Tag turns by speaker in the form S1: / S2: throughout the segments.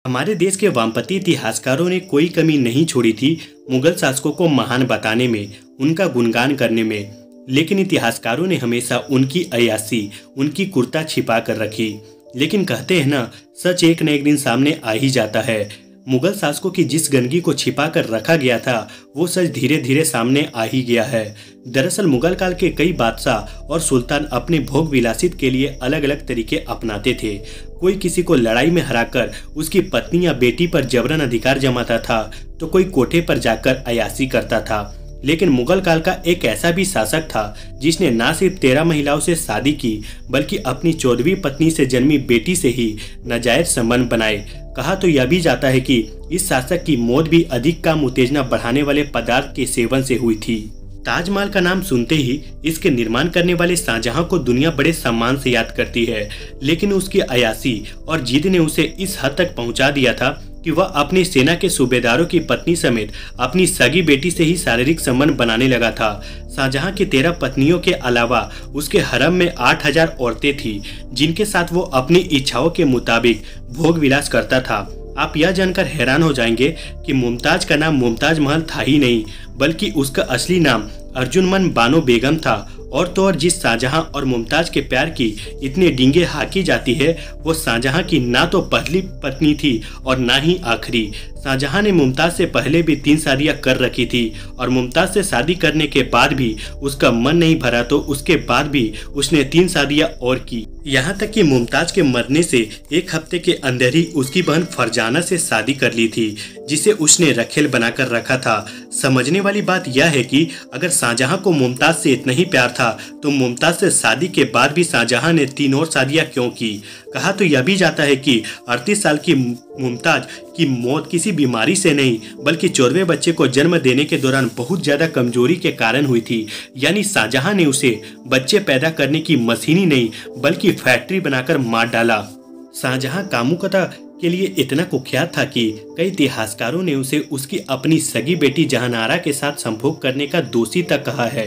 S1: हमारे देश के वामपंथी इतिहासकारों ने कोई कमी नहीं छोड़ी थी मुगल शासकों को महान बताने में, उनका गुणगान करने में। लेकिन इतिहासकारों ने हमेशा उनकी अय्याशी, उनकी कुर्ता छिपा कर रखी। लेकिन कहते हैं ना, सच एक न एक दिन सामने आ ही जाता है। मुगल शासकों की जिस गंदगी को छिपा कर रखा गया था वो सच धीरे धीरे सामने आ ही गया है। दरअसल मुगल काल के कई बादशाह और सुल्तान अपने भोग विलासित के लिए अलग अलग तरीके अपनाते थे। कोई किसी को लड़ाई में हराकर उसकी पत्नी या बेटी पर जबरन अधिकार जमाता था, तो कोई कोठे पर जाकर अय्याशी करता था। लेकिन मुगल काल का एक ऐसा भी शासक था जिसने न सिर्फ 13 महिलाओं से शादी की बल्कि अपनी 14वीं पत्नी से जन्मी बेटी से ही नाजायज संबंध बनाए। कहा तो यह भी जाता है कि इस शासक की मौत भी अधिक काम उत्तेजना बढ़ाने वाले पदार्थ के सेवन से हुई थी। ताजमहल का नाम सुनते ही इसके निर्माण करने वाले शाहजहां को दुनिया बड़े सम्मान से याद करती है, लेकिन उसकी अय्याशी और जिद ने उसे इस हद तक पहुंचा दिया था कि वह अपनी सेना के सूबेदारों की पत्नी समेत अपनी सगी बेटी से ही शारीरिक संबंध बनाने लगा था। शाहजहां की 13 पत्नियों के अलावा उसके हरम में 8000 औरतें थीं, जिनके साथ वो अपनी इच्छाओं के मुताबिक भोग विलास करता था। आप यह जानकर हैरान हो जाएंगे कि मुमताज का नाम मुमताज महल था ही नहीं, बल्कि उसका असली नाम अर्जुमंद बानो बेगम था। और तो और जिस शाहजहां और मुमताज के प्यार की इतने डींगे हाकी जाती है, वो शाहजहां की ना तो पहली पत्नी थी और ना ही आखिरी। शाहजहां ने मुमताज से पहले भी 3 शादियां कर रखी थी और मुमताज से शादी करने के बाद भी उसका मन नहीं भरा, तो उसके बाद भी उसने 3 शादियां और की। यहाँ तक कि मुमताज के मरने से 1 हफ्ते के अंदर ही उसकी बहन फरजाना से शादी कर ली थी, जिसे उसने रखेल बनाकर रखा था। समझने वाली बात यह है कि अगर शाहजहां को मुमताज से इतना ही प्यार था तो मुमताज से शादी के बाद भी शाहजहां ने 3 और शादियां क्यों की। कहा तो यह भी जाता है कि 38 साल की मुमताज की मौत किसी बीमारी से नहीं बल्कि 14वें बच्चे को जन्म देने के दौरान बहुत ज्यादा कमजोरी के कारण हुई थी। यानी शाहजहां ने उसे बच्चे पैदा करने की मशीन ही नहीं बल्कि फैक्ट्री बनाकर मार डाला। शाहजहां कामुकता के लिए इतना कुख्यात था कि कई इतिहासकारों ने उसे उसकी अपनी सगी बेटी जहानारा के साथ संभोग करने का दोषी तक कहा है।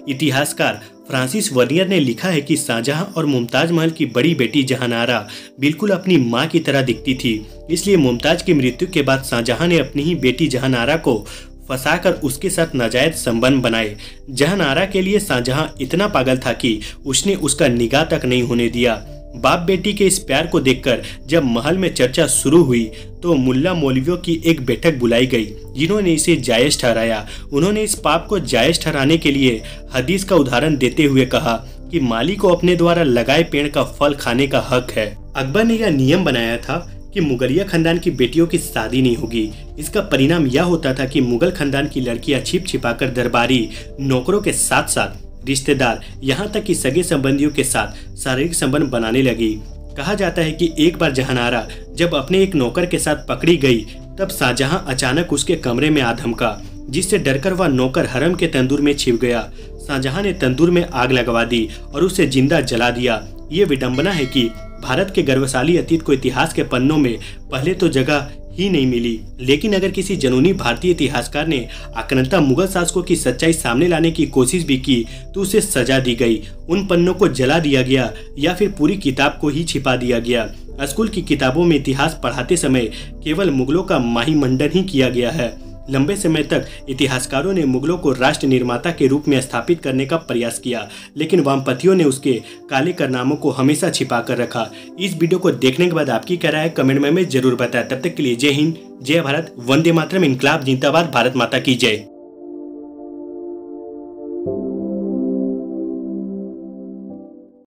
S1: इतिहासकार फ्रांसिस वर्नियर ने लिखा है कि शाहजहां और मुमताज महल की बड़ी बेटी जहानारा बिल्कुल अपनी मां की तरह दिखती थी। इसलिए मुमताज की मृत्यु के बाद शाहजहां ने अपनी ही बेटी जहानारा को फंसाकर उसके साथ नाजायज संबंध बनाए। जहानारा के लिए शाहजहां इतना पागल था कि उसने उसका निगाह तक नहीं होने दिया। बाप बेटी के इस प्यार को देखकर जब महल में चर्चा शुरू हुई तो मुल्ला मौलवियों की एक बैठक बुलाई गई, जिन्होंने इसे जायज ठहराया। उन्होंने इस पाप को जायज ठहराने के लिए हदीस का उदाहरण देते हुए कहा कि माली को अपने द्वारा लगाए पेड़ का फल खाने का हक है। अकबर ने यह नियम बनाया था कि मुगलिया खानदान की बेटियों की शादी नहीं होगी। इसका परिणाम यह होता था कि मुगल खानदान की लड़कियां छिप छिपाकर दरबारी नौकरों के साथ साथ रिश्तेदार, यहाँ तक कि सगे संबंधियों के साथ शारीरिक संबंध बनाने लगी। कहा जाता है कि एक बार जहानारा जब अपने एक नौकर के साथ पकड़ी गई तब शाहजहां अचानक उसके कमरे में आ धमका, जिससे डरकर वह नौकर हरम के तंदूर में छिप गया। शाहजहां ने तंदूर में आग लगवा दी और उसे जिंदा जला दिया। ये विडंबना है कि भारत के गौरवशाली अतीत को इतिहास के पन्नों में पहले तो जगह ही नहीं मिली। लेकिन अगर किसी जनूनी भारतीय इतिहासकार ने आक्रांता मुगल शासकों की सच्चाई सामने लाने की कोशिश भी की तो उसे सजा दी गई। उन पन्नों को जला दिया गया या फिर पूरी किताब को ही छिपा दिया गया। स्कूल की किताबों में इतिहास पढ़ाते समय केवल मुगलों का माहीमंडन ही किया गया है। लंबे समय तक इतिहासकारों ने मुगलों को राष्ट्र निर्माता के रूप में स्थापित करने का प्रयास किया, लेकिन वामपंथियों ने उसके काले कारनामों को हमेशा छिपा कर रखा। इस वीडियो को देखने के बाद आपकी क्या राय है कमेंट में जरूर बताएं। तब तक के लिए जय हिंद, जय भारत, वंदे मातरम, इनकलाब जिंदाबाद, भारत माता की जय।